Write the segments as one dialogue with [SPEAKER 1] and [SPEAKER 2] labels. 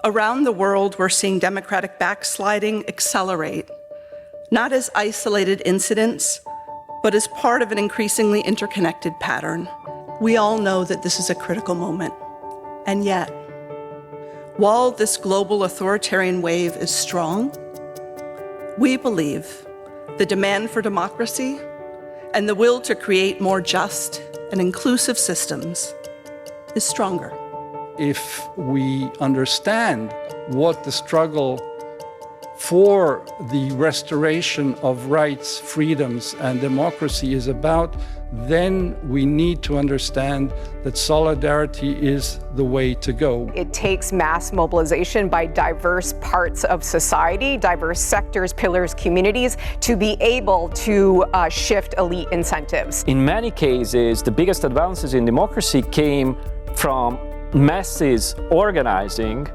[SPEAKER 1] Around the world, we're seeing democratic backsliding accelerate, not as isolated incidents, but as part of an increasingly interconnected pattern. We all know that this is a critical moment. And yet, while this global authoritarian wave is strong, we believe the demand for democracy and the will to create more just and inclusive systems is stronger.
[SPEAKER 2] If we understand what the struggle for the restoration of rights, freedoms, and democracy is about, then we need to understand that solidarity is the way to go.
[SPEAKER 3] It takes mass mobilization by diverse parts of society, diverse sectors, pillars, communities, to be able to shift elite incentives.
[SPEAKER 4] In many cases, the biggest advances in democracy came from masses organizing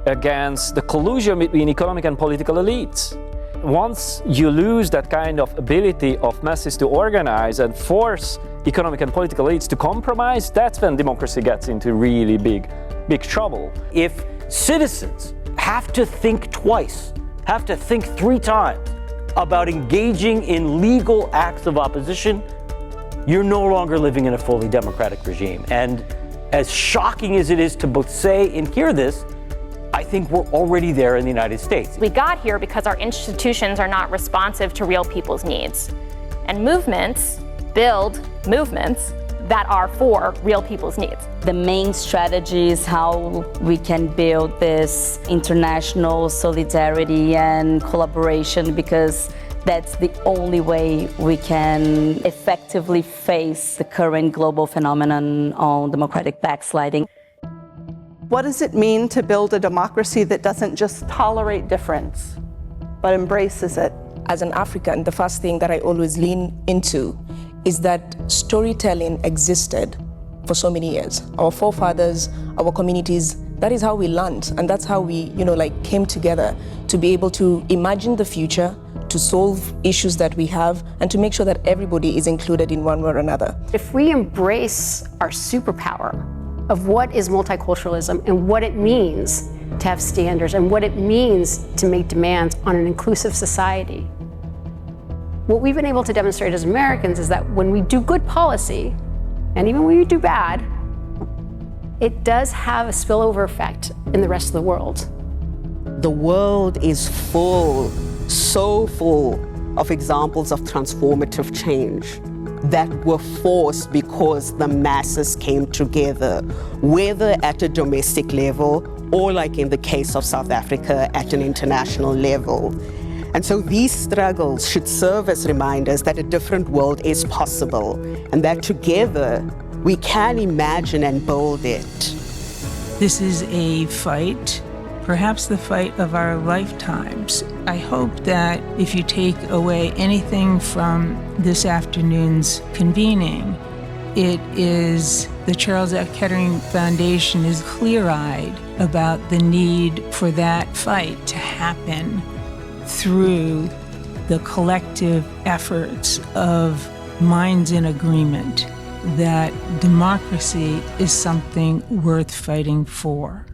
[SPEAKER 4] against the collusion between economic and political elites. Once you lose that kind of ability of masses to organize and force economic and political elites to compromise, that's when democracy gets into really big trouble.
[SPEAKER 5] If citizens have to think twice, have to think 3 times about engaging in legal acts of opposition, you're no longer living in a fully democratic regime. And as shocking as it is to both say and hear this, I think we're already there in the United States.
[SPEAKER 6] We got here because our institutions are not responsive to real people's needs. And movements build movements that are for real people's needs.
[SPEAKER 7] The main strategy is how we can build this international solidarity and collaboration, because that's the only way we can effectively face the current global phenomenon on democratic backsliding.
[SPEAKER 1] What does it mean to build a democracy that doesn't just tolerate difference, but embraces it?
[SPEAKER 8] As an African, the first thing that I always lean into is that storytelling existed for so many years. Our forefathers, our communities, that is how we learned, and that's how we, came together to be able to imagine the future, to solve issues that we have, and to make sure that everybody is included in one way or another.
[SPEAKER 9] If we embrace our superpower of what is multiculturalism and what it means to have standards and what it means to make demands on an inclusive society, what we've been able to demonstrate as Americans is that when we do good policy, and even when we do bad, it does have a spillover effect in the rest of the world.
[SPEAKER 10] The world is full, so full of examples of transformative change that were forced because the masses came together, whether at a domestic level or, like in the case of South Africa, at an international level. And so these struggles should serve as reminders that a different world is possible and that together we can imagine and build it.
[SPEAKER 11] This is a fight, perhaps the fight of our lifetimes. I hope that if you take away anything from this afternoon's convening, it is the Charles F. Kettering Foundation is clear-eyed about the need for that fight to happen through the collective efforts of minds in agreement that democracy is something worth fighting for.